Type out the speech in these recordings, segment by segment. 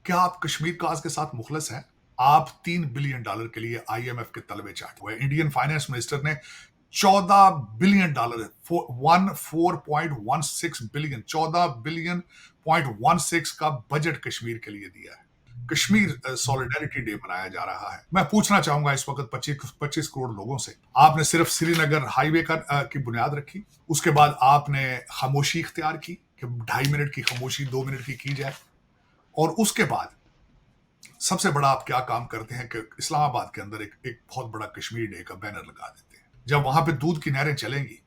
क्या आप कश्मीर काज के साथ मुखलस हैं? आप $3 बिलियन के लिए आईएमएफ के तलबे चाहते हुए इंडियन फाइनेंस मिनिस्टर ने $14 बिलियन 4.16 बिलियन 14 बिलियन 16 का बजट कश्मीर के लिए दिया है। कश्मीर सॉलिडारिटी डे मनाया जा रहा है। मैं पूछना चाहूंगा इस वक्त 25 करोड़ लोगों से, आपने सिर्फ श्रीनगर हाईवे की बुनियाद रखी, उसके बाद आपने खामोशी इख्तियार की कि 2.5 मिनट की खामोशी 2 मिनट की जाए, और उसके बाद सबसे बड़ा आप क्या काम करते हैं कि इस्लामाबाद के अंदर एक बहुत बड़ा कश्मीर डे का बैनर लगा देते हैं। जब वहां पे दूध की नहरें चलेंगी,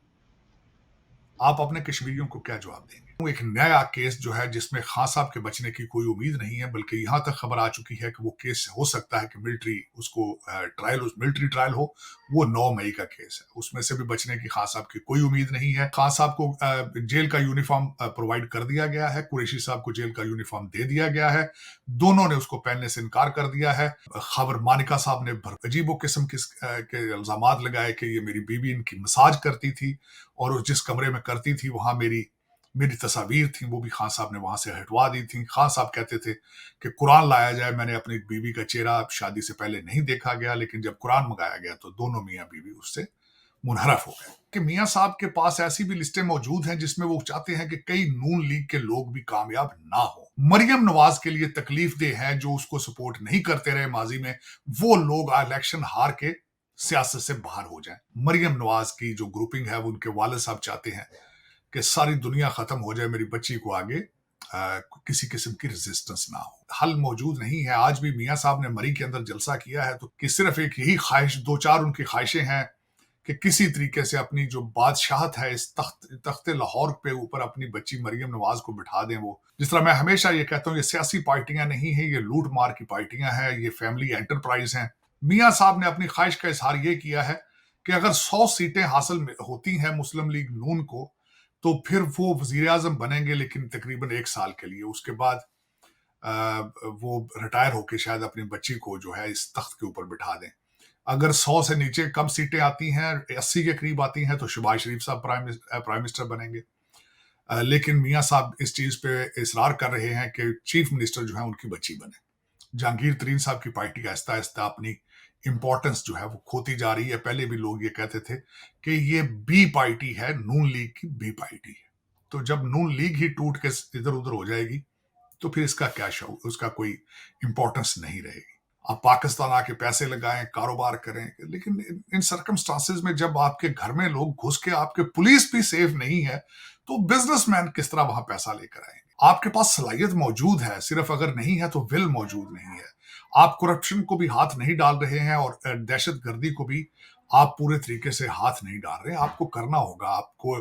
आप अपने कश्मीरियों को क्या जवाब देंगे? एक नया केस जो है जिसमें खान साहब के बचने की कोई उम्मीद नहीं है, बल्कि यहां तक खबर आ चुकी है कि वो केस हो सकता है कि मिलिट्री ट्रायल हो। वो 9 मई का केस है, उसमें से भी बचने की खान साहब की कोई उम्मीद नहीं है। खान साहब को जेल का यूनिफॉर्म प्रोवाइड कर दिया गया है, कुरैशी साहब को जेल का यूनिफॉर्म दे दिया गया है, दोनों ने उसको पहनने से इनकार कर दिया है। खबर मानिका साहब ने अजीबो किस्म के इल्जाम लगाए कि ये मेरी बीवी इनकी मसाज करती थी, और जिस कमरे में करती थी वहां मेरी तस्वीर थी, वो भी खान साहब ने वहां से हटवा दी थी। खान साहब कहते थे कि कुरान लाया जाए, मैंने अपनी बीवी का चेहरा शादी से पहले नहीं देखा गया, लेकिन जब कुरान मंगाया गया तो दोनों मियाँ बीवी उससे मुनहरफ हो गए। कि मियाँ साहब के पास ऐसी भी लिस्टें मौजूद हैं जिसमें वो चाहते हैं कि कई नून लीग के लोग भी कामयाब ना हो। मरियम नवाज के लिए तकलीफ दे है, जो उसको सपोर्ट नहीं करते रहे माजी में, वो लोग इलेक्शन हार के सियासत से बाहर हो जाएं। मरियम नवाज की जो ग्रुपिंग है, वो उनके वालिद साहब चाहते हैं कि सारी दुनिया खत्म हो जाए, मेरी बच्ची को आगे किसी किस्म की रेजिस्टेंस ना हो। हल मौजूद नहीं है। आज भी मियाँ साहब ने मरी के अंदर जलसा किया है तो कि सिर्फ एक यही ख्वाहिश, दो चार उनकी ख्वाहिशें हैं कि किसी तरीके से अपनी जो बादशाहत है इस तख्त लाहौर पे ऊपर अपनी बच्ची मरियम नवाज को बिठा दें। वो, जिस तरह मैं हमेशा ये कहता हूँ, ये सियासी पार्टियां नहीं है, ये लूट मार की पार्टियां हैं, ये फैमिली एंटरप्राइज हैं। मियाँ साहब ने अपनी ख्वाहिश का इजहार ये किया है कि अगर 100 सीटें हासिल होती हैं मुस्लिम लीग नून को, तो फिर वो वजीर आजम बनेंगे, लेकिन तकरीबन 1 साल के लिए। उसके बाद वो रिटायर होके शायद अपनी बच्ची को जो है इस तख्त के ऊपर बिठा दें। अगर 100 से नीचे कम सीटें आती हैं, 80 के करीब आती हैं, तो शहबाज शरीफ साहब प्राइम मिनिस्टर बनेंगे। लेकिन मियाँ साहब इस चीज पे इसरार कर रहे हैं कि चीफ मिनिस्टर जो है उनकी बच्ची बने। जहांगीर तरीन साहब की पार्टी आहिस्ता आहिस्ता अपनी इंपॉर्टेंस जो है वो खोती जा रही है। पहले भी लोग ये कहते थे कि ये बी पार्टी है, नून लीग की बी पार्टी है। तो जब नून लीग ही टूट के इधर उधर हो जाएगी, तो फिर इसका क्या शो, उसका कोई इंपॉर्टेंस नहीं रहेगी। आप पाकिस्तान आके पैसे लगाएं, कारोबार करें, लेकिन इन सर्कमस्टांसेस में जब आपके घर में लोग घुस के, आपके पुलिस भी सेफ नहीं है, तो बिजनेसमैन किस तरह वहां पैसा लेकर आएंगे? आपके पास सलाहियत मौजूद है, सिर्फ अगर नहीं है तो विल मौजूद नहीं है। आप करप्शन को भी हाथ नहीं डाल रहे हैं, और दहशत गर्दी को भी आप पूरे तरीके से हाथ नहीं डाल रहे। आपको करना होगा, आपको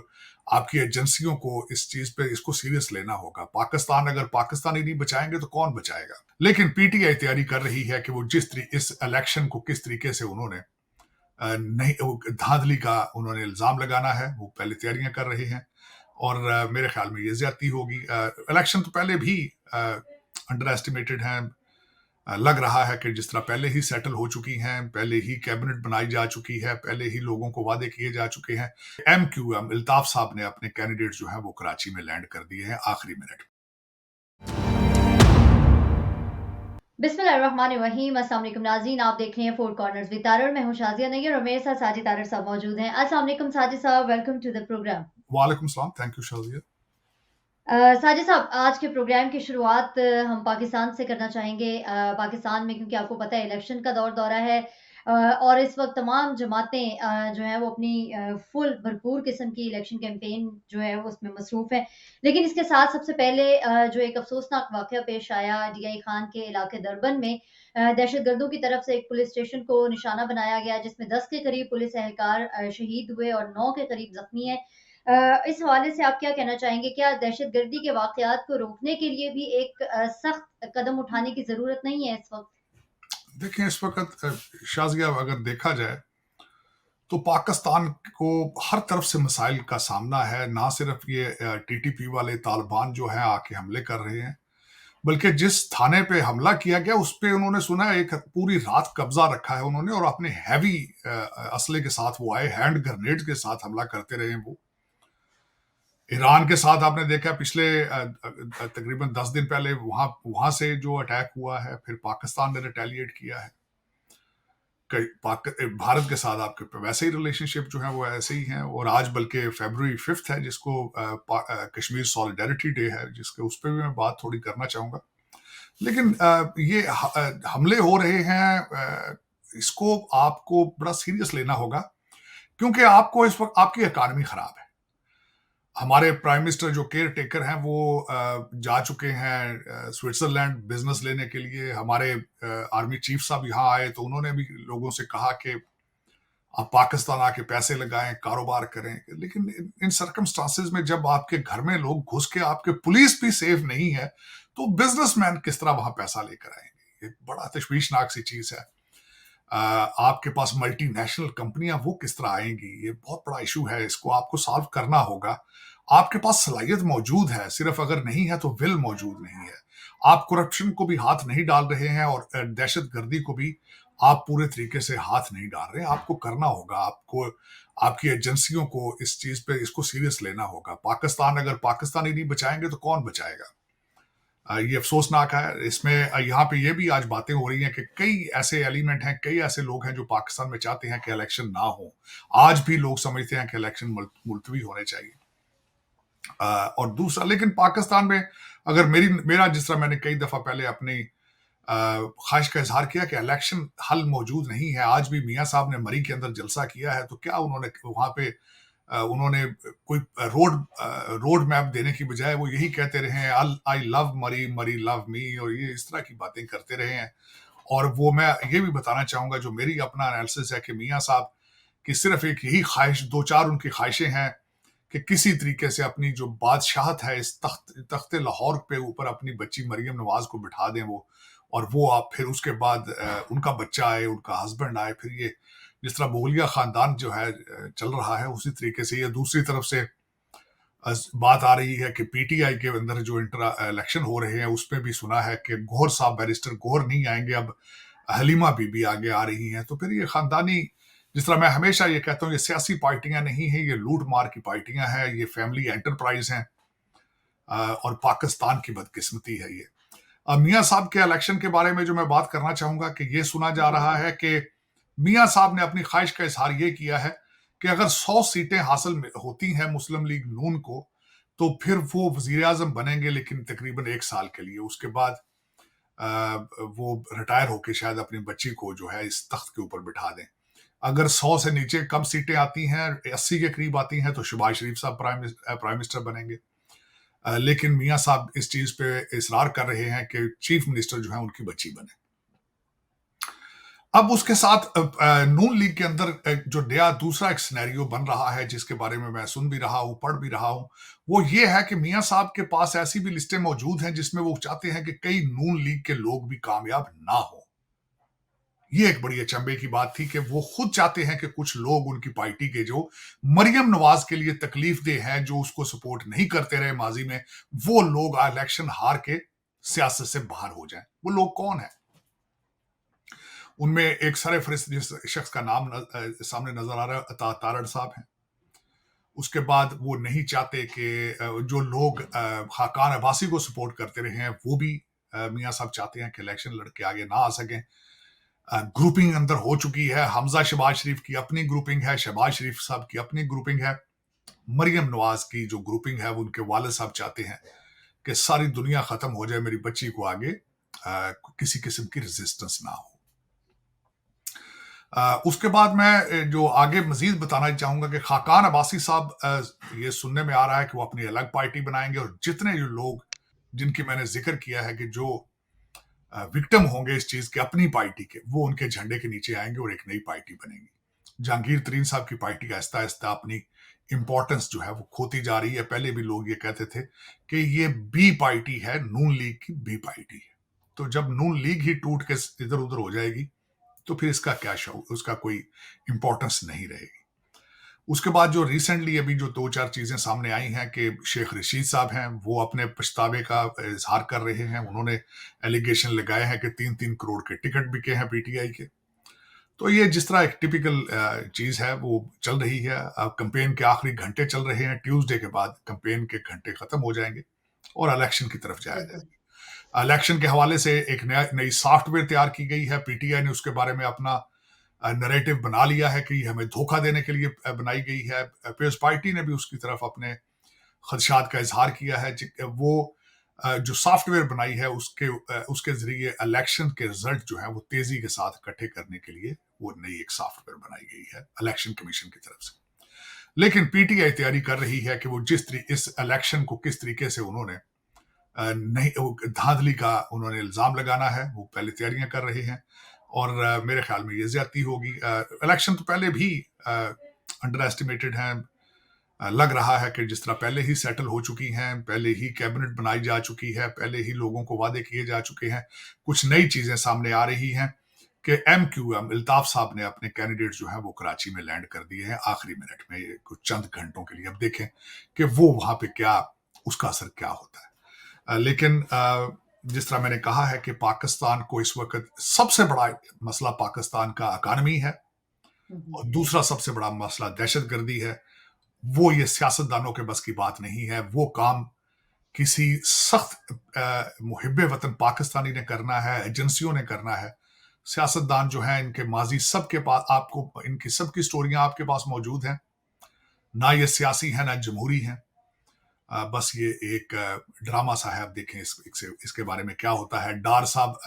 आपकी एजेंसियों को इस चीज पे इसको सीरियस लेना होगा। पाकिस्तान, अगर पाकिस्तानी नहीं बचाएंगे तो कौन बचाएगा? लेकिन पीटीआई तैयारी कर रही है कि वो इस इलेक्शन को किस तरीके से उन्होंने नहीं, धांधली का उन्होंने इल्जाम लगाना है, वो पहले तैयारियां कर रहे हैं, और मेरे ख्याल में ये ज्यादती होगी। इलेक्शन तो पहले भी अंडर एस्टिमेटेड हैं। लग रहा है कि जिस तरह पहले ही सेटल हो चुकी हैं, पहले ही कैबिनेट बनाई जा चुकी है, पहले ही लोगों को वादे किए जा चुके हैं। MQM अल्ताफ साहब ने अपने कैंडिडेट जो है वो कराची में लैंड कर दिए हैं आखिरी मिनट। बिस्मिल्लाहिर्रहमानिर्रहीम। अस्सलाम वालेकुम नाज़रीन, आप देख रहे हैं फोर कॉर्नर्स विद तारड़। मैं हूं शाजिया नैयर और मेरे साथ साजिद तारड़ साहब मौजूद हैं। अस्सलाम वालेकुम साजिद साहब, वेलकम टू द प्रोग्राम। वालेकुम सलाम, थैंक यू शाजिया। साजिद साहब, आज के प्रोग्राम की शुरुआत हम पाकिस्तान से करना चाहेंगे। पाकिस्तान में, क्योंकि आपको पता है इलेक्शन का दौरा है, और इस वक्त तमाम जमातें जो है वो अपनी फुल भरपूर किस्म की इलेक्शन कैंपेन जो है वो उसमें मसरूफ है। लेकिन इसके साथ सबसे पहले जो एक अफसोसनाक वाक़या पेश आया DI खान के इलाके दरबन में, दहशतगर्दों की तरफ से एक पुलिस स्टेशन को निशाना बनाया गया, जिसमें 10 के करीब पुलिस एहलकार शहीद हुए और 9 के करीब जख्मी हैं। इस हवाले से आप क्या कहना चाहेंगे? क्या दहशतगर्दी के वाक़यात को रोकने के लिए भी एक सख्त कदम उठाने की ज़रूरत नहीं है इस वक़्त? देखिए, इस वक्त शाजिया अगर देखा जाए तो पाकिस्तान को हर तरफ से मसाइल का सामना है। ना सिर्फ ये TTP वाले तालिबान जो है आके हमले कर रहे हैं, बल्कि जिस थाने पे हमला किया गया उस पे उन्होंने सुना है एक पूरी रात कब्जा रखा है उन्होंने, और अपने हैवी असले के साथ वो आए, हैंड ग्रेनेड के साथ हमला करते रहे। वो ईरान के साथ आपने देखा पिछले तकरीबन 10 दिन पहले वहां से जो अटैक हुआ है, फिर पाकिस्तान ने रिटेलिएट किया है। भारत के साथ आपके वैसे ही रिलेशनशिप जो है वो ऐसे ही हैं, और आज बल्कि फरवरी 5 है, जिसको कश्मीर सॉलिडारिटी डे है, जिसके उस पर भी मैं बात थोड़ी करना चाहूंगा। लेकिन ये हमले हो रहे हैं, इसको आपको बड़ा सीरियस लेना होगा, क्योंकि आपको इस वक्त आपकी इकॉनमी खराब है। हमारे प्राइम मिनिस्टर जो केयर टेकर हैं वो जा चुके हैं स्विट्जरलैंड बिजनेस लेने के लिए। हमारे आर्मी चीफ साहब यहाँ आए तो उन्होंने भी लोगों से कहा कि आप पाकिस्तान आके पैसे लगाएं, कारोबार करें। लेकिन इन सर्कमस्टांसेस में जब आपके घर में लोग घुस के, आपके पुलिस भी सेफ नहीं है, तो बिजनेसमैन किस तरह वहां पैसा लेकर आएंगे? ये बड़ा तशवीशनाक सी चीज है। आपके पास मल्टीनेशनल कंपनियां वो किस तरह आएंगी? ये बहुत बड़ा इशू है, इसको आपको सॉल्व करना होगा। आपके पास सलाहियत मौजूद है, सिर्फ अगर नहीं है तो विल मौजूद नहीं है। आप करप्शन को भी हाथ नहीं डाल रहे हैं, और दहशत गर्दी को भी आप पूरे तरीके से हाथ नहीं डाल रहे। आपको करना होगा, आपको आपकी एजेंसियों को इस चीज पे इसको सीरियस लेना होगा। पाकिस्तान अगर पाकिस्तानी नहीं बचाएंगे तो कौन बचाएगा? ये अफसोसनाक है। इसमें यहाँ पे ये भी आज बातें हो रही हैं कि कई ऐसे एलिमेंट हैं, कई ऐसे लोग हैं जो पाकिस्तान में चाहते हैं कि इलेक्शन ना हो। आज भी लोग समझते हैं कि इलेक्शन मुलतवी होने चाहिए। और दूसरा, लेकिन पाकिस्तान में अगर मेरा जिस तरह मैंने कई दफा पहले अपनी ख्वाहिश का इजहार किया कि इलेक्शन हल मौजूद नहीं है। आज भी मियाँ साहब ने मरी के अंदर जलसा किया है, तो क्या उन्होंने वहां पे उन्होंने कोई रोड मैप देने की बजाय वो यही कहते रहे हैं, आई लव मरी, मरी लव मी, और ये इस तरह की बातें करते रहे हैं। और वो मैं ये भी बताना चाहूंगा, जो मेरी अपना एनालिसिस है, कि मियाँ साहब की सिर्फ एक यही ख्वाहिश, दो चार उनकी ख्वाहिशें हैं कि किसी तरीके से अपनी जो बादशाहत है इस तख्ते लाहौर पे ऊपर अपनी बच्ची मरियम नवाज को बिठा दें वो। और वो आप फिर उसके बाद उनका बच्चा आए, उनका हस्बैंड आए, फिर ये जिस तरह मुगलिया खानदान जो है चल रहा है उसी तरीके से। ये दूसरी तरफ से बात आ रही है कि पीटीआई के अंदर जो इंटर इलेक्शन हो रहे हैं उसमें भी सुना है कि गौहर साहब, बैरिस्टर गौहर नहीं आएंगे, अब हलीमा बीबी आगे आ रही हैं। तो फिर ये खानदानी, जिस तरह मैं हमेशा ये कहता हूँ, ये सियासी पार्टियां नहीं है, ये लूट मार की पार्टियां हैं, ये फैमिली एंटरप्राइज हैं, और पाकिस्तान की बदकिस्मती है ये। मियाँ साहब के इलेक्शन के बारे में जो मैं बात करना चाहूंगा, कि ये सुना जा रहा है कि मियाँ साहब ने अपनी ख्वाहिश का इजहार ये किया है कि अगर 100 सीटें हासिल होती हैं मुस्लिम लीग नून को, तो फिर वो वजीर आजम बनेंगे, लेकिन तकरीबन 1 साल के लिए। उसके बाद वो रिटायर होके शायद अपनी बच्ची को जो है इस तख्त के ऊपर बिठा दें। अगर 100 से नीचे कम सीटें आती हैं, 80 के करीब आती हैं, तो शहबाज शरीफ साहब प्राइम मिनिस्टर बनेंगे। लेकिन मियाँ साहब इस चीज पे इसरार कर रहे हैं कि चीफ मिनिस्टर जो है उनकी बच्ची बने। अब उसके साथ नून लीग के अंदर जो नया दूसरा एक सिनेरियो बन रहा है, जिसके बारे में मैं सुन भी रहा हूं, पढ़ भी रहा हूं, वो ये है कि मियाँ साहब के पास ऐसी भी लिस्टें मौजूद हैं जिसमें वो चाहते हैं कि कई नून लीग के लोग भी कामयाब ना हो। ये एक बड़ी अचंभे की बात थी कि वो खुद चाहते हैं कि कुछ लोग उनकी पार्टी के, जो मरियम नवाज के लिए तकलीफ दे हैं, जो उसको सपोर्ट नहीं करते रहे माजी में, वो लोग इलेक्शन हार के सियासत से बाहर हो जाएं। वो लोग कौन है? उनमें एक सरफहरिस्त जिस शख्स का नाम सामने नजर आ रहा है, अता तारड़ साहब हैं। उसके बाद वो नहीं चाहते कि जो लोग खाकान अब्बासी को सपोर्ट करते रहे हैं, वो भी मियाँ साहब चाहते हैं कि इलेक्शन लड़के आगे ना आ सकें। ग्रुपिंग अंदर हो चुकी है। हमजा शहबाज शरीफ की अपनी ग्रुपिंग है, शहबाज शरीफ साहब की अपनी ग्रुपिंग है। मरियम नवाज की जो ग्रुपिंग है, वो उनके वालिद साहब चाहते हैं कि सारी दुनिया खत्म हो जाए, मेरी बच्ची को आगे किसी किस्म की रेजिस्टेंस ना हो। उसके बाद मैं जो आगे मजीद बताना चाहूंगा कि खाकान अब्बासी साहब, ये सुनने में आ रहा है कि वो अपनी अलग पार्टी बनाएंगे, और जितने जो लोग जिनकी मैंने जिक्र किया है कि जो विक्टिम होंगे इस चीज के अपनी पार्टी के, वो उनके झंडे के नीचे आएंगे और एक नई पार्टी बनेगी। जहांगीर तरीन साहब की पार्टी आहिस्ता आहिस्ता अपनी इंपॉर्टेंस जो है वो खोती जा रही है। पहले भी लोग ये कहते थे कि ये बी पार्टी है, नून लीग की बी पार्टी है। तो जब नून लीग ही टूट के इधर उधर हो जाएगी, तो फिर इसका क्या शो, उसका कोई इंपॉर्टेंस नहीं रहेगी। उसके बाद जो रिसेंटली अभी जो दो चार चीजें सामने आई हैं कि शेख रशीद साहब हैं, वो अपने पछतावे का इजहार कर रहे हैं। उन्होंने एलिगेशन लगाए हैं कि 3-3 करोड़ के टिकट बिके हैं पीटीआई के। तो ये जिस तरह एक टिपिकल चीज़ है वो चल रही है। अब कैंपेन के आखिरी घंटे चल रहे हैं, ट्यूसडे के बाद कैंपेन के घंटे खत्म हो जाएंगे और इलेक्शन की तरफ जाया बिल्कुल। जाएगा। इलेक्शन के हवाले से एक नया नई सॉफ्टवेयर तैयार की गई है। पीटीआई ने उसके बारे में अपना नरेटिव बना लिया है कि ये हमें धोखा देने के लिए बनाई गई है। पीपल्स पार्टी ने भी उसकी तरफ अपने खदशात का इजहार किया है। वो जो सॉफ्टवेयर बनाई है उसके जरिए इलेक्शन के रिजल्ट जो है वो तेजी के साथ इकट्ठे करने के लिए वो नई एक सॉफ्टवेयर बनाई गई है इलेक्शन कमीशन की तरफ से। लेकिन पीटीआई तैयारी कर रही है कि वो इस इलेक्शन को किस तरीके से उन्होंने नहीं धांधली का उन्होंने इल्जाम लगाना है, वो पहले तैयारियां कर रहे हैं और मेरे ख्याल में ये ज्यादती होगी। इलेक्शन तो पहले भी अंडर एस्टिमेटेड हैं। लग रहा है कि जिस तरह पहले ही सेटल हो चुकी हैं, पहले ही कैबिनेट बनाई जा चुकी है, पहले ही लोगों को वादे किए जा चुके हैं, कुछ नई चीजें सामने आ रही हैं कि MQM अल्ताफ साहब ने अपने कैंडिडेट जो है वो कराची में लैंड कर दिए हैं आखिरी मिनट में, ये कुछ चंद घंटों के लिए। अब देखें कि वो वहां पे क्या उसका असर क्या होता है। लेकिन जिस तरह मैंने कहा है कि पाकिस्तान को इस वक्त सबसे बड़ा मसला पाकिस्तान का इकानमी है और दूसरा सबसे बड़ा मसला दहशतगर्दी है। वो ये सियासतदानों के बस की बात नहीं है। वो काम किसी सख्त मुहिब्बे वतन पाकिस्तानी ने करना है, एजेंसियों ने करना है। सियासतदान जो हैं इनके माजी सबके पास आपको इनकी सबकी स्टोरियां आपके पास मौजूद हैं। ना ये सियासी है ना जमहूरी है। बस ये एक ड्रामा सा है। आप देखें इसके बारे में क्या होता है। डार साहब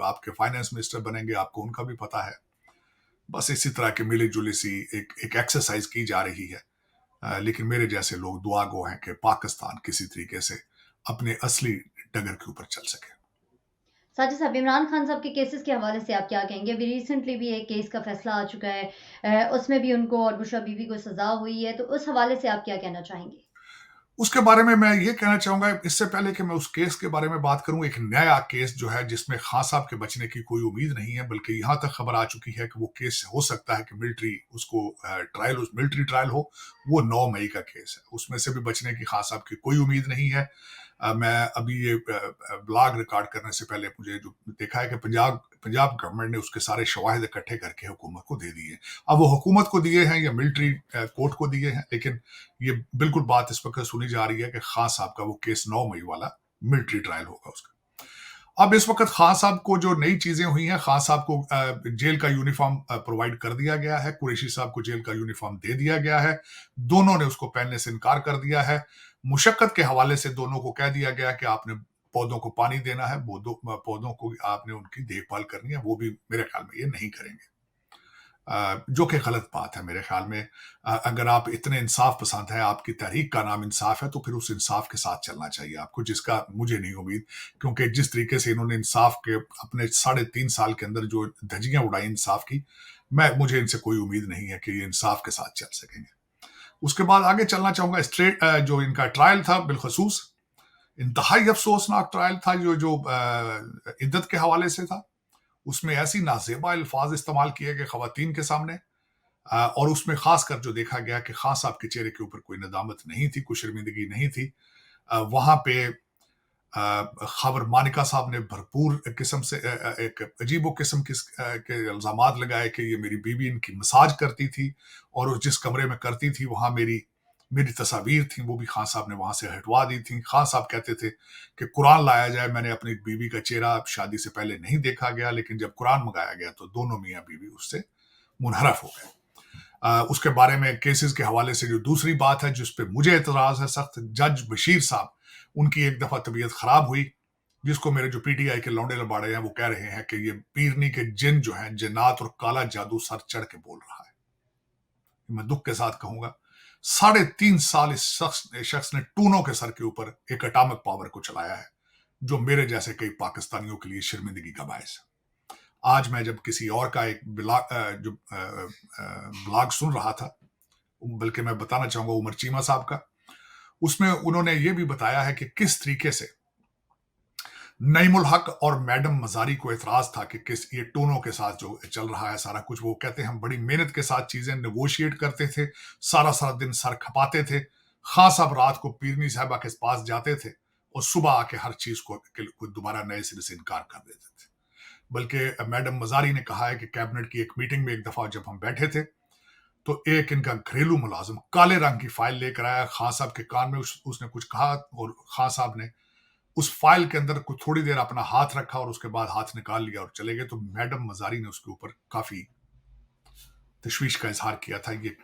आपके फाइनेंस मिनिस्टर बनेंगे, आपको उनका भी पता है। बस इसी तरह की मिली जुली सी एक एक्सरसाइज की जा रही है। लेकिन मेरे जैसे लोग दुआ गो हैं कि पाकिस्तान किसी तरीके से अपने असली डगर के ऊपर चल सके। साजिद साहब, इमरान खान साहब के केसेस के हवाले से आप क्या कहेंगे? अभी रिसेंटली भी एक केस का फैसला आ चुका है, उसमें भी उनको और बुशरा बीवी को सजा हुई है, तो उस हवाले से आप क्या कहना चाहेंगे? उसके बारे में मैं ये कहना चाहूंगा, इससे पहले कि मैं उस केस के बारे में बात करूं, एक नया केस जो है जिसमें खान साहब के बचने की कोई उम्मीद नहीं है, बल्कि यहां तक खबर आ चुकी है कि वो केस हो सकता है कि मिलिट्री ट्रायल हो। वो 9 मई का केस है, उसमें से भी बचने की खान साहब की कोई उम्मीद नहीं है। मैं अभी ये ब्लॉग रिकॉर्ड करने से पहले मुझे जो देखा है कि पंजाब गवर्नमेंट ने उसके सारे शवाहिद इकट्ठे करके हुकूमत को दे दिए। अब वो हुकूमत को दिए हैं या मिलिट्री कोर्ट को दिए हैं, लेकिन ये बिल्कुल बात इस वक्त सुनी जा रही है कि खान साहब का वो केस 9 मई वाला मिलिट्री ट्रायल होगा उसका। अब इस वक्त खान साहब को जो नई चीजें हुई हैं, खान साहब को जेल का यूनिफॉर्म प्रोवाइड कर दिया गया है, कुरैशी साहब को जेल का यूनिफॉर्म दे दिया गया है। दोनों ने उसको पहनने से इनकार कर दिया है। मुशक्कत के हवाले से दोनों को कह दिया गया कि आपने पौधों को पानी देना है, पौधों को आपने उनकी देखभाल करनी है। वो भी मेरे ख्याल में ये नहीं करेंगे, जो कि गलत बात है मेरे ख्याल में। अगर आप इतने इंसाफ पसंद है, आपकी तहरीक का नाम इंसाफ है, तो फिर उस इंसाफ के साथ चलना चाहिए आपको, जिसका मुझे नहीं उम्मीद। क्योंकि जिस तरीके से इन्होंने इंसाफ के अपने 3.5 साल के अंदर जो धज्जियां उड़ाई इंसाफ की, मुझे इनसे कोई उम्मीद नहीं है कि ये इंसाफ के साथ चल सकेंगे। उसके बाद आगे चलना चाहूंगा। स्ट्रेट जो इनका ट्रायल था, बिलखसूस इंतहाई अफसोसनाक ट्रायल था, जो इद्दत के हवाले से था। उसमें ऐसी नाजेबा अल्फाज इस्तेमाल किए गए खवातीन के सामने, और उसमें खासकर जो देखा गया कि खान साहब के चेहरे के ऊपर कोई नदामत नहीं थी, कोई शर्मिंदगी नहीं थी। वहां पे खबर मानिका साहब ने भरपूर किस्म से एक अजीबो किस्म के इल्जामात लगाए कि ये मेरी बीवी इनकी मसाज करती थी और जिस कमरे में करती थी वहां मेरी मेरी तस्वीर थी, वो भी खान साहब ने वहां से हटवा दी थी। खान साहब कहते थे कि कुरान लाया जाए। मैंने अपनी बीवी का चेहरा शादी से पहले नहीं देखा गया, लेकिन जब कुरान मंगाया गया तो दोनों मियाँ बीवी उससे मुनहरफ हो गए। उसके बारे में केसेस के हवाले से जो दूसरी बात है जिस पे मुझे एतराज है सख्त, जज बशीर साहब, उनकी एक दफा तबीयत खराब हुई, जिसको मेरे जो पीटीआई के लौंडे लबाड़े हैं वो कह रहे हैं कि ये पीरनी के जिन जो हैं, जिन्नात और काला जादू सर चढ़ के बोल रहा है। मैं दुख के साथ कहूंगा 3.5 साल इस शख्स ने टूनों के सर के ऊपर एक एटॉमिक पावर को चलाया है, जो मेरे जैसे कई पाकिस्तानियों के लिए शर्मिंदगी का बायस है। आज मैं जब किसी और का एक ब्लॉग सुन रहा था, बल्कि मैं बताना चाहूंगा उमर चीमा साहब का, उसमें उन्होंने ये भी बताया है कि किस तरीके से नईमुल हक और मैडम मजारी को एतराज था कि किस ये टोनों के साथ जो चल रहा है सारा कुछ। वो कहते हैं हम बड़ी मेहनत के साथ चीजें नेगोशिएट करते थे, सारा सारा दिन सर खपाते थे। खान साहब रात को पीरनी साहबा के पास जाते थे और सुबह आके हर चीज को दोबारा नए सिरे से इनकार कर देते थे। बल्कि मैडम मजारी ने कहा है कि कैबिनेट की एक मीटिंग में एक दफा जब हम बैठे थे, तो एक इनका घरेलू मुलाजिम काले रंग की फाइल लेकर आया, खान साहब के कान में उसने कुछ कहा, और खान साहब ने उस फाइल के अंदर कुछ थोड़ी देर अपना हाथ रखा और उसके बाद हाथ निकाल लिया और चले गए। तो मैडम मजारी ने उसके ऊपर काफी तशवीश का इजहार किया था कि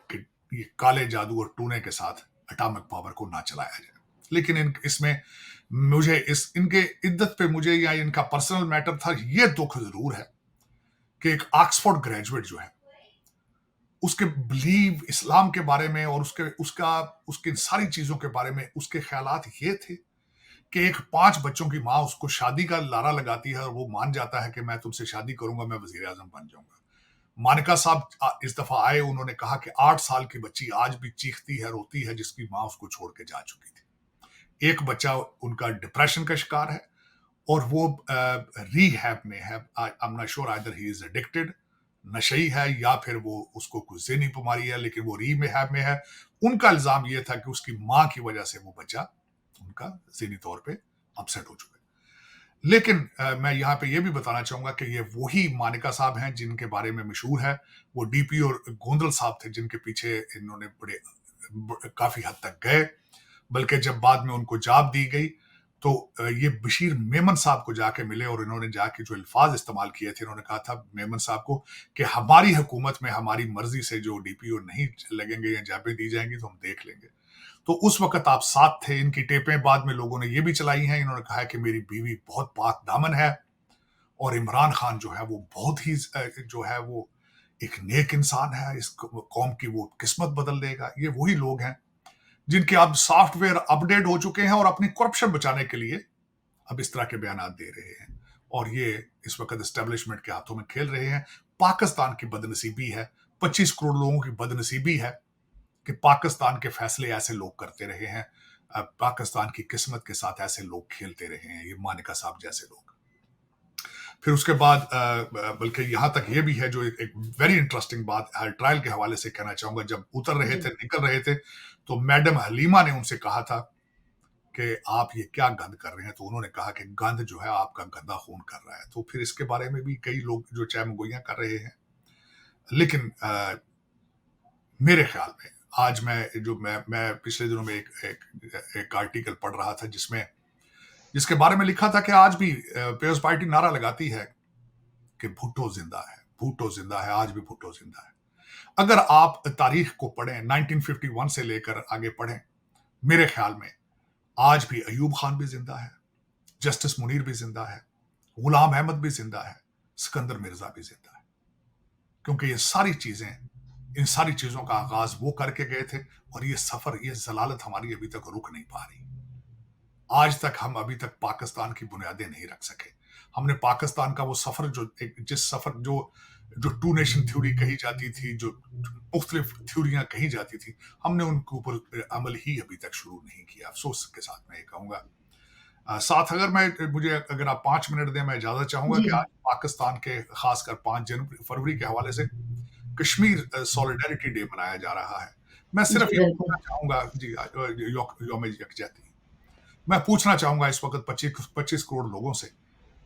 ये काले जादू और टूने के साथ एटॉमिक पावर को ना चलाया जाए। लेकिन इसमें मुझे इनके इद्दत पे मुझे या इनका पर्सनल मैटर था, ये दुख जरूर है कि एक ऑक्सफोर्ड ग्रेजुएट जो है, उसके बिलीव इस्लाम के बारे में और उसके सारी चीजों के बारे में उसके ख्यालात ये थे कि एक 5 बच्चों की माँ उसको शादी का लारा लगाती है और वो मान जाता है कि मैं तुमसे शादी करूंगा, मैं वजीर आजम बन जाऊंगा। मानिका साहब इस दफा आए, उन्होंने कहा कि 8 साल की बच्ची आज भी चीखती है, रोती है, जिसकी माँ उसको छोड़ के जा चुकी थी। एक बच्चा उनका डिप्रेशन का शिकार है और वो रीहैब में है। I am not sure either he is addicted, नशई है, या फिर वो उसको कुछ ज़हनी बीमारी है, लेकिन वो रीहैब में है। उनका इल्जाम ये था कि उसकी माँ की वजह से वो बच्चा उनका ज़हनी तौर पे अपसेट हो चुका है। लेकिन मैं यहाँ पे ये भी बताना चाहूंगा कि ये वही मानिका साहब हैं जिनके बारे में मशहूर है। वो डीपी और गोंदल साहब थे जिनके पीछे इन्होंने काफी हद तक गए, बल्कि जब बाद में उनको जॉब दी गई तो ये बशीर मेमन साहब को जाके मिले और इन्होंने जाके जो अल्फाज इस्तेमाल किए थे, इन्होंने कहा था मेमन साहब को कि हमारी हुकूमत में हमारी मर्जी से जो डीपीओ नहीं लगेंगे या जाबें दी जाएंगी तो हम देख लेंगे। तो उस वक्त आप साथ थे। इनकी टेपें बाद में लोगों ने ये भी चलाई हैं। इन्होंने कहा है कि मेरी बीवी बहुत पाक दामन है और इमरान खान जो है वो बहुत ही जो है वो एक नेक इंसान है, इस कौम की वो किस्मत बदल देगा। ये वही लोग हैं जिनके अब सॉफ्टवेयर अपडेट हो चुके हैं और अपनी करप्शन बचाने के लिए अब इस तरह के बयान दे रहे हैं, और ये इस वक्त एस्टेब्लिशमेंट के हाथों में खेल रहे हैं। पाकिस्तान की बदनसीबी है, 25 करोड़ लोगों की बदनसीबी है कि पाकिस्तान के फैसले ऐसे लोग करते रहे हैं, पाकिस्तान की किस्मत के साथ ऐसे लोग खेलते रहे हैं, ये मानिका साहब जैसे लोग। फिर उसके बाद बल्कि यहां तक ये भी है जो एक वेरी इंटरेस्टिंग बात ट्रायल के हवाले से कहना चाहूंगा। जब उतर रहे थे, निकल रहे थे, तो मैडम हलीमा ने उनसे कहा था कि आप ये क्या गंद कर रहे हैं। तो उन्होंने कहा कि गंद जो है आपका गंदा खून कर रहा है। तो फिर इसके बारे में भी कई लोग जो चैमगोइयां कर रहे हैं। लेकिन मेरे ख्याल में आज मैं पिछले दिनों में एक आर्टिकल पढ़ रहा था जिसके बारे में लिखा था कि आज भी पीपल्स पार्टी नारा लगाती है कि भुट्टो जिंदा है, भुट्टो जिंदा है, आज भी भुट्टो जिंदा है। अगर आप तारीख को पढ़ें, 1951 से लेकर आगे पढ़ें, मेरे ख्याल में आज भी अयूब खान भी जिंदा है, जस्टिस मुनीर भी जिंदा है, गुलाम अहमद भी जिंदा है, सिकंदर मिर्जा भी जिंदा है। क्योंकि ये सारी चीजें, इन सारी चीजों का आगाज वो करके गए थे, और ये सफर, ये जलालत हमारी अभी तक रुक नहीं पा रही। आज तक हम अभी तक पाकिस्तान की बुनियादें नहीं रख सके। हमने पाकिस्तान का वो सफर जो टू नेशन थ्योरी कही जाती थी, जो मुख्तलिफ थ्योरियां कही जाती थी, हमने उनके ऊपर अमल ही अभी तक शुरू नहीं किया। अफसोस के साथ मैं ये कहूंगा। साथ अगर आप 5 मिनट दें, मैं इजाजत चाहूंगा कि आज पाकिस्तान के खासकर 5 फरवरी के हवाले से कश्मीर सॉलिडारिटी डे मनाया जा रहा है। मैं सिर्फ ये पूछना चाहूंगा जी, यौम यकजहती, मैं पूछना चाहूंगा इस वक्त 25 करोड़ लोगों से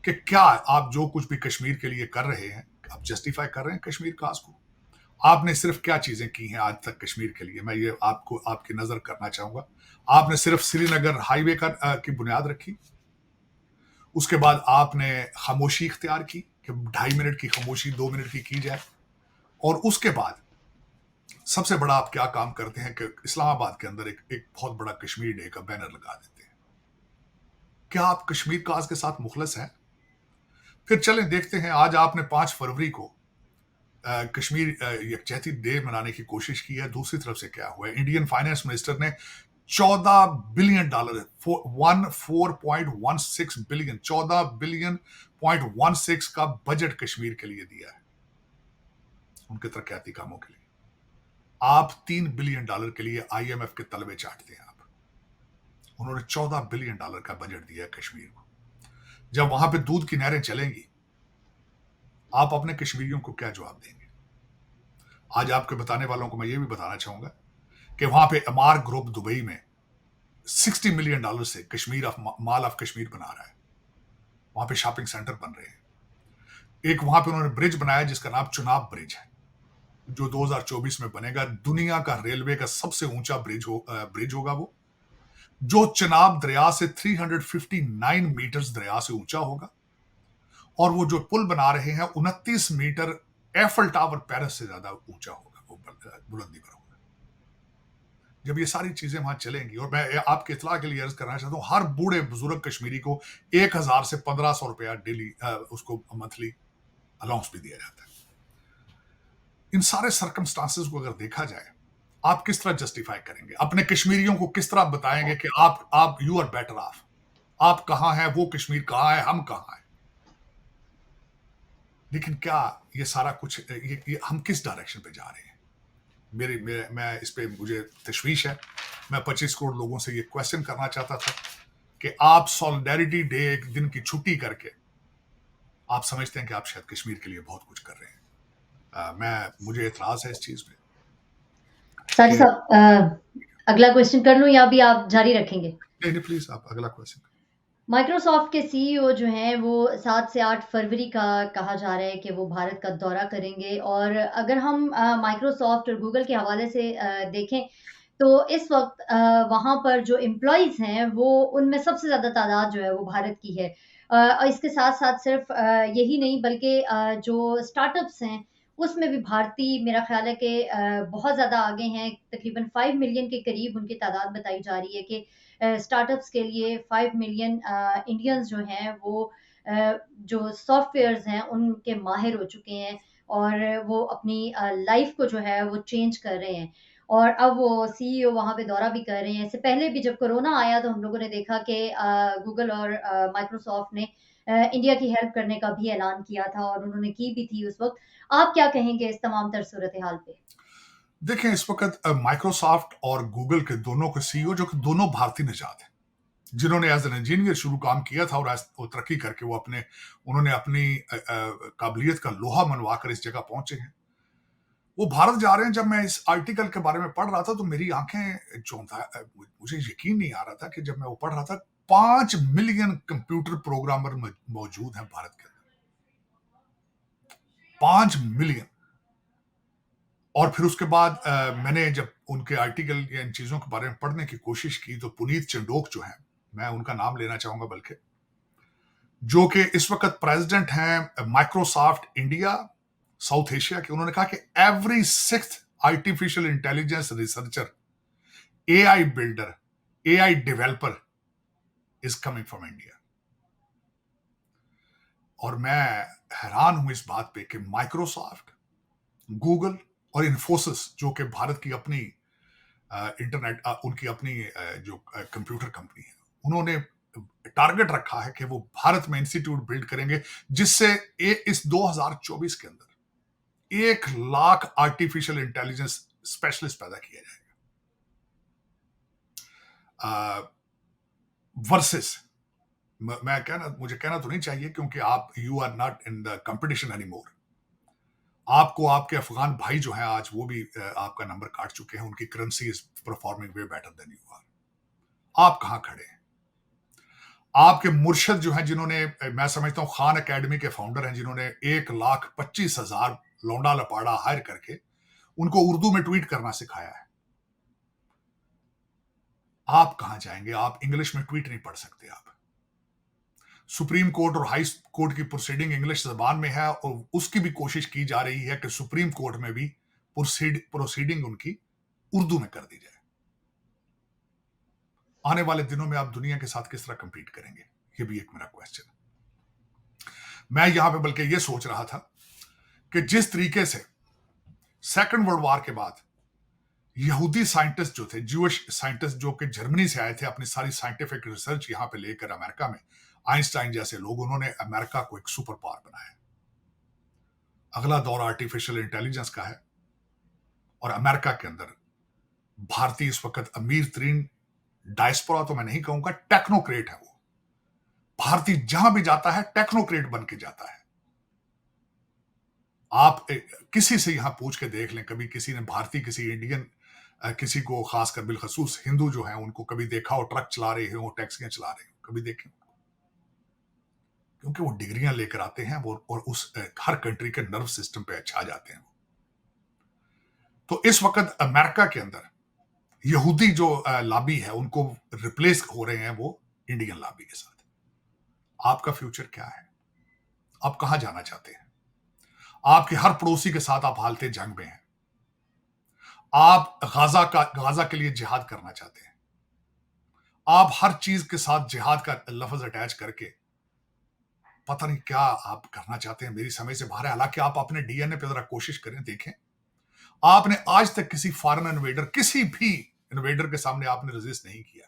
कि क्या आप जो कुछ भी कश्मीर के लिए कर रहे हैं, आप जस्टिफाई कर रहे हैं कश्मीर काज को? आपने सिर्फ क्या चीजें की हैं आज तक कश्मीर के लिए? मैं ये आपको आपकी नजर करना चाहूंगा। आपने सिर्फ श्रीनगर हाईवे की बुनियाद रखी, उसके बाद आपने खामोशी इख्तियार की कि 2.5 मिनट की खामोशी 2 मिनट की जाए, और उसके बाद सबसे बड़ा आप क्या काम करते हैं कि इस्लामाबाद के अंदर एक बहुत बड़ा कश्मीर डे का बैनर लगा देते हैं। क्या आप कश्मीर काज के साथ मुखलस हैं? फिर चलें देखते हैं, आज आपने 5 फरवरी को कश्मीर यकजहती डे मनाने की कोशिश की है। दूसरी तरफ से क्या हुआ है? इंडियन फाइनेंस मिनिस्टर ने $14 बिलियन, 14.16 बिलियन, 14 बिलियन.16 का बजट कश्मीर के लिए दिया है, उनके तरक्याती कामों के लिए। आप $3 बिलियन के लिए IMF के तलबे चाटते हैं। उन्होंने $14 बिलियन का बजट दिया कश्मीर को। जब वहां पे दूध की नहरें चलेंगी, आप अपने कश्मीरियों को क्या जवाब देंगे? आज आपके बताने वालों को मैं ये भी बताना चाहूंगा कि वहां पे अमार ग्रुप दुबई में $60 मिलियन से मॉल ऑफ कश्मीर बना रहा है। वहां पे शॉपिंग सेंटर बन रहे हैं। एक वहां पे उन्होंने ब्रिज बनाया जिसका नाम चुनाव ब्रिज है, जो 2024 में बनेगा। दुनिया का रेलवे का सबसे ऊंचा ब्रिज होगा वो, जो चिनाब दरिया से 359 मीटर्स दरिया से ऊंचा होगा। और वो जो पुल बना रहे हैं 29 मीटर एफल टावर पेरिस से ज्यादा ऊंचा होगा, वो बुलंदी पर होगा। जब ये सारी चीजें वहां चलेंगी, और मैं आपके इतला के लिए अर्ज करना चाहता हूँ, हर बूढ़े बुजुर्ग कश्मीरी को 1000 से 1500 रुपया डेली उसको मंथली अलाउंस भी दिया जाता है। इन सारे सर्कमस्टांसेस को अगर देखा जाए, आप किस तरह जस्टिफाई करेंगे, अपने कश्मीरियों को किस तरह बताएंगे कि आप यू आर बेटर ऑफ, आप कहां हैं, वो कश्मीर कहां है, हम कहां हैं। लेकिन क्या ये सारा कुछ ये हम किस डायरेक्शन पे जा रहे हैं? मैं इस पे मुझे तशवीश है। मैं 25 करोड़ लोगों से ये क्वेश्चन करना चाहता था कि आप सॉलिडेरिटी डे एक दिन की छुट्टी करके आप समझते हैं कि आप शायद कश्मीर के लिए बहुत कुछ कर रहे हैं। मुझे एतराज है इस चीज में साजिद कि साहब, अगला क्वेश्चन कर लूं या अभी आप जारी रखेंगे? नहीं, प्लीज आप अगला क्वेश्चन। माइक्रोसॉफ्ट के सीईओ जो हैं वो 7 से 8 फरवरी का कहा जा रहा है कि वो भारत का दौरा करेंगे। और अगर हम माइक्रोसॉफ्ट और गूगल के हवाले से देखें, तो इस वक़्त वहाँ पर जो एम्प्लॉइज़ हैं वो उनमें सबसे ज़्यादा तादाद जो है वो भारत की है। और इसके साथ-साथ सिर्फ़ यही नहीं बल्कि जो स्टार्टअप्स हैं उसमें भी भारतीय मेरा ख़्याल है कि बहुत ज़्यादा आगे हैं। तकरीबन 5 मिलियन के करीब उनकी तादाद बताई जा रही है कि स्टार्टअप्स के लिए 5 मिलियन इंडियंस जो हैं वो जो सॉफ्टवेयर्स हैं उनके माहिर हो चुके हैं और वो अपनी लाइफ को जो है वो चेंज कर रहे हैं। और अब वो सीईओ वहाँ पे दौरा भी कर रहे हैं। इससे पहले भी जब कोरोना आया तो हम लोगों ने देखा कि गूगल और माइक्रोसॉफ्ट ने इंडिया की हेल्प करने का भी ऐलान किया था और उन्होंने की भी थी उस वक़्त। आप क्या कहेंगे इस तमाम तर सूरत-ए-हाल पे? देखें, इस वक्त माइक्रोसॉफ्ट और गूगल के दोनों के सीईओ जो कि दोनों भारतीय निजात हैं, जिन्होंने एज एन इंजीनियर शुरू काम किया था और आज वो तरक्की करके उन्होंने अपनी काबिलियत का लोहा मनवा कर इस जगह पहुंचे हैं। वो भारत जा रहे हैं। जब मैं इस आर्टिकल के बारे में पढ़ रहा था तो मेरी आंखें मुझे यकीन नहीं आ रहा था कि जब मैं वो पढ़ रहा था 5 मिलियन कंप्यूटर प्रोग्रामर मौजूद हैं भारत के अंदर। 5 मिलियन। और फिर उसके बाद मैंने जब उनके आर्टिकल या इन चीजों के बारे में पढ़ने की कोशिश की तो पुनीत चंडोक जो है, मैं उनका नाम लेना चाहूंगा, बल्कि जो कि इस वक्त प्रेसिडेंट हैं माइक्रोसॉफ्ट इंडिया साउथ एशिया के, उन्होंने कहा कि every 6th artificial intelligence researcher, AI builder, AI developer is coming from India. और मैं हैरान हूं इस बात पे कि माइक्रोसॉफ्ट, गूगल और इन्फोसिस, जो कि भारत की अपनी इंटरनेट उनकी अपनी जो कंप्यूटर कंपनी है, उन्होंने टारगेट रखा है कि वो भारत में इंस्टीट्यूट बिल्ड करेंगे जिससे इस 2024 के अंदर 1 लाख आर्टिफिशियल इंटेलिजेंस स्पेशलिस्ट पैदा किया जाएगा। वर्सेस मुझे कहना तो नहीं चाहिए क्योंकि आप you are not in the competition anymore. आपको आपके अफगान भाई जो हैं आज वो भी आपका नंबर काट चुके हैं। उनकी currency is performing way better than you are. आप कहां खड़े हैं? आपके मुर्शद जो हैं, जिन्होंने, मैं समझता हूं खान एकेडमी के फाउंडर हैं, जिन्होंने 1,25,000 लौंडा लपाड़ा हायर करके उनको उर्दू में ट्वीट करना सिखाया है। आप कहां जाएंगे? आप इंग्लिश में ट्वीट नहीं पढ़ सकते। आप सुप्रीम कोर्ट और हाई कोर्ट की प्रोसीडिंग इंग्लिश जबान में है और उसकी भी कोशिश की जा रही है कि सुप्रीम कोर्ट में भी प्रोसीडिंग उनकी उर्दू में कर दी जाए। आने वाले दिनों में आप दुनिया के साथ किस तरह कंपीट करेंगे? ये भी एक मेरा क्वेश्चन है। मैं यहां पे बल्कि ये सोच रहा था कि जिस तरीके से सेकेंड वर्ल्ड वॉर के बाद यहूदी साइंटिस्ट जो थे, ज्यूइश साइंटिस्ट जो कि जर्मनी से आए थे, अपनी सारी साइंटिफिक रिसर्च यहां पे लेकर अमेरिका में, आइंस्टाइन जैसे लोग, उन्होंने अमेरिका को एक सुपर पावर बनाया। अगला दौर आर्टिफिशियल इंटेलिजेंस का है और अमेरिका के अंदर भारतीय इस वक्त अमीर तरीन डायस्पोरा तो मैं नहीं कहूंगा, टेक्नोक्रेट है वो। भारतीय जहां भी जाता है टेक्नोक्रेट बन के जाता है। आप किसी से यहां पूछ के देख लें, कभी किसी ने भारतीय किसी इंडियन किसी को, खासकर बिलखसूस हिंदू जो है, उनको कभी देखा हो ट्रक चला रहे हो, टैक्सियां चला रहे हो, कभी देखें? क्योंकि वो डिग्रियां लेकर आते हैं वो, और उस हर कंट्री के नर्व सिस्टम पे अच्छा जाते हैं। तो इस वक्त अमेरिका के अंदर यहूदी जो लॉबी है उनको रिप्लेस हो रहे हैं वो इंडियन लॉबी के साथ। आपका फ्यूचर क्या है? आप कहां जाना चाहते हैं? आपके हर पड़ोसी के साथ आप हालते जंग में हैं। आप गाजा के लिए जिहाद करना चाहते हैं। आप हर चीज के साथ जिहाद का लफ्ज अटैच करके पता नहीं क्या आप करना चाहते हैं, मेरी समझ से बाहर है। हालांकि आप अपने डीएनए पे जरा कोशिश करें, देखें। आपने आज तक किसी फॉरेन इन्वेडर, किसी भी इन्वेडर के सामने आपने रेजिस्ट नहीं किया।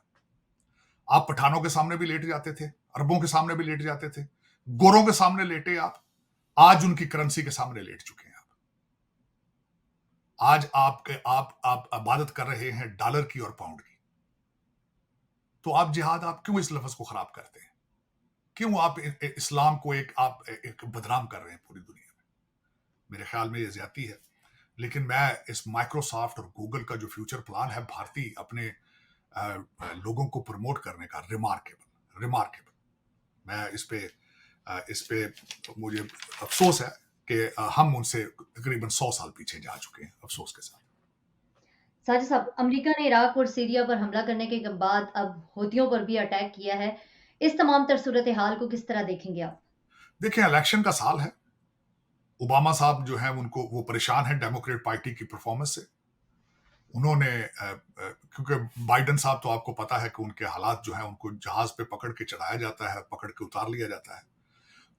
आप पठानों के सामने भी लेट जाते थे, अरबों के सामने भी लेट जाते थे, गोरों के सामने लेटे आप। आज उनकी करेंसी के सामने लेट चुके हैं आप। आज आप इबादत कर रहे हैं डॉलर की और पाउंड की। तो आप जिहाद, आप क्यों इस लफ्ज को खराब करते हैं? क्यों आप इस्लाम को एक बदनाम कर रहे हैं पूरी दुनिया में? मेरे ख्याल में ये ज्यादती है। लेकिन मैं इस माइक्रोसॉफ्ट और गूगल का जो फ्यूचर प्लान है भारतीय अपने लोगों को प्रमोट करने का, रिमार्केबल रिमार्केबल। मैं इस पे मुझे अफसोस है कि हम उनसे तकरीबन 100 साल पीछे जा चुके हैं, अफसोस के साथ। साजिद साहब, अमेरिका ने इराक और सीरिया पर हमला करने के बाद अब हूथियों पर भी अटैक किया है। इस तमाम तर सूरत हाल को किस तरह देखेंगे आप? देखिए, इलेक्शन का साल है। ओबामा साहब जो है उनको वो परेशान है डेमोक्रेट पार्टी की परफॉर्मेंस से। उन्होंने क्योंकि बाइडेन साहब तो आपको पता है कि उनके हालात जो है, उनको जहाज पे पकड़ के चढ़ाया जाता है, पकड़ के उतार लिया जाता है।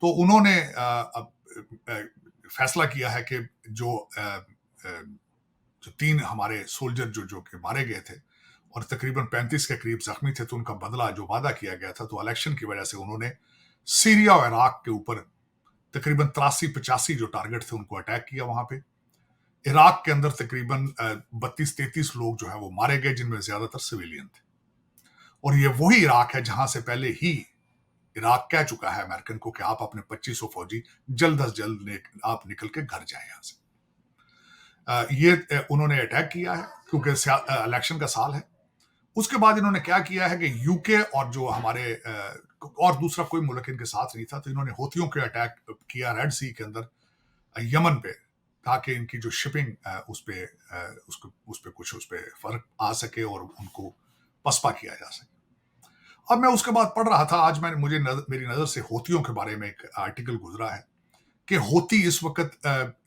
तो उन्होंने अब फैसला किया है कि जो 3 हमारे सोल्जर जो कि मारे गए थे और तकरीबन 35 के करीब जख्मी थे, तो उनका बदला जो वादा किया गया था, तो इलेक्शन की वजह से उन्होंने सीरिया और इराक के ऊपर तकरीबन 83-85 जो टारगेट थे उनको अटैक किया वहां पे। इराक के अंदर तकरीबन 32-33 लोग जो है वो मारे गए, जिनमें ज्यादातर सिविलियन थे। और ये वही इराक है जहां से पहले ही इराक कह चुका है अमेरिकन को कि आप अपने 2500 फौजी जल्द अज जल्द आप निकल के घर जाएं यहां से। ये उन्होंने अटैक किया है क्योंकि इलेक्शन का साल है। उसके बाद इन्होंने क्या किया है कि यूके और जो हमारे और दूसरा कोई मुल्क इनके साथ नहीं था, तो इन्होंने हूथियों के अटैक किया रेड सी के अंदर, यमन पे, ताकि इनकी जो शिपिंग उस पे कुछ उस पे फर्क आ सके और उनको पसपा किया जा सके। अब मैं उसके बाद पढ़ रहा था, आज मेरी नजर से हूथियों के बारे में एक आर्टिकल गुजरा है कि हूती इस वक्त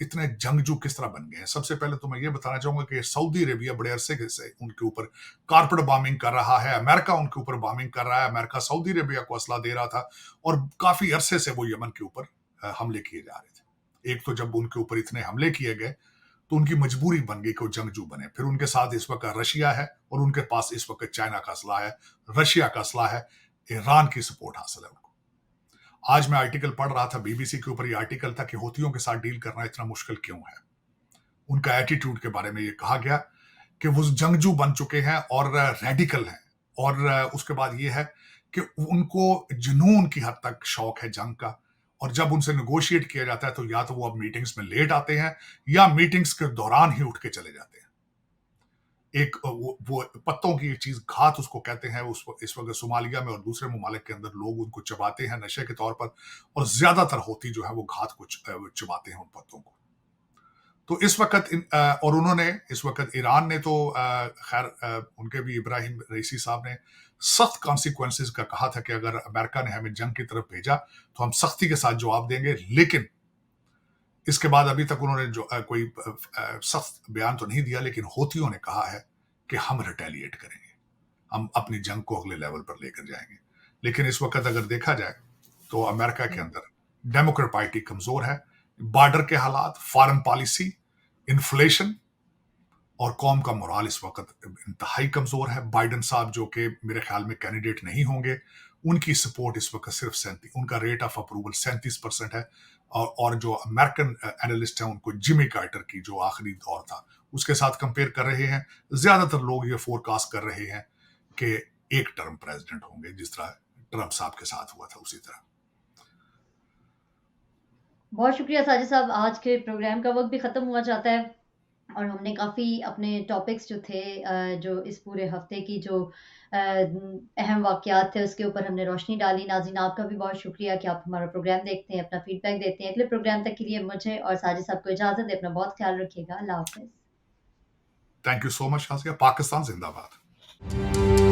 इतने जंगजू किस तरह बन गए हैं। सबसे पहले तो मैं ये बताना चाहूंगा कि सऊदी अरेबिया बड़े अरसे से उनके ऊपर कारपेट बॉम्बिंग कर रहा है, अमेरिका उनके ऊपर बॉम्बिंग कर रहा है, अमेरिका सऊदी अरेबिया को असला दे रहा था, और काफी अरसे से वो यमन के ऊपर हमले किए जा रहे थे। एक तो जब उनके ऊपर इतने हमले किए गए तो उनकी मजबूरी बन गई कि वो जंगजू बने। फिर उनके साथ इस वक्त रशिया है और उनके पास इस वक्त चाइना का असला है, रशिया का असला है, ईरान की सपोर्ट हासिल है उनको। आज मैं आर्टिकल पढ़ रहा था बीबीसी के ऊपर, ये आर्टिकल था कि हूथियों के साथ डील करना इतना मुश्किल क्यों है। उनका एटीट्यूड के बारे में ये कहा गया कि वो जंगजू बन चुके हैं और रेडिकल हैं, और उसके बाद ये है कि उनको जुनून की हद तक शौक है जंग का, और जब उनसे नेगोशिएट किया जाता है तो या तो वो अब मीटिंग्स में लेट आते हैं या मीटिंग्स के दौरान ही उठ के चले जाते हैं। एक वो पत्तों की चीज घात उसको कहते हैं। इस वक्त सोमालिया में और दूसरे ममालिक के अंदर लोग उनको चबाते हैं नशे के तौर पर, और ज्यादातर होती जो है वो घात को चबाते हैं उन पत्तों को। तो इस वक्त और उन्होंने इस वक्त ईरान ने तो खैर उनके भी इब्राहिम रईसी साहब ने सख्त कॉन्सिक्वेंसेस का कहा था कि अगर अमेरिका ने हमें जंग की तरफ भेजा तो हम सख्ती के साथ जवाब देंगे। लेकिन इसके बाद अभी तक उन्होंने जो कोई सख्त बयान तो नहीं दिया, लेकिन हूथियों ने कहा है कि हम रिटेलिएट करेंगे, हम अपनी जंग को अगले लेवल पर लेकर जाएंगे। लेकिन इस वक्त अगर देखा जाए तो अमेरिका के अंदर डेमोक्रेट पार्टी कमजोर है। बॉर्डर के हालात, फॉरेन पॉलिसी, इन्फ्लेशन और कौम का मोराल इस वक्त इंतहाई कमजोर है। बाइडेन साहब जो कि मेरे ख्याल में कैंडिडेट नहीं होंगे, उनकी सपोर्ट इस वक्त सिर्फ 37, उनका रेट ऑफ अप्रूवल 37% है। और जो अमेरिकन एनालिस्ट हैं उनको जिमी कार्टर की जो आखिरी दौर था उसके साथ कंपेयर कर रहे हैं। ज्यादातर लोग ये फोरकास्ट कर रहे हैं कि एक टर्म प्रेसिडेंट होंगे, जिस तरह ट्रंप साहब के साथ हुआ था उसी तरह। बहुत शुक्रिया साजिद साहब, आज के प्रोग्राम का वक्त भी खत्म हुआ चाहता है। और हमने काफ़ी अपने टॉपिक्स जो थे जो इस पूरे हफ़्ते की जो अहम वाक़यात थे उसके ऊपर हमने रोशनी डाली। नाज़रीन आपका भी बहुत शुक्रिया कि आप हमारा प्रोग्राम देखते हैं, अपना फ़ीडबैक देते हैं। अगले प्रोग्राम तक के लिए मुझे और साजिद साहब को इजाज़त दें। अपना बहुत ख़्याल रखिएगा। अल्लाह हाफ़िज़। Thank you so much, Shazia. Pakistan ज़िंदाबाद।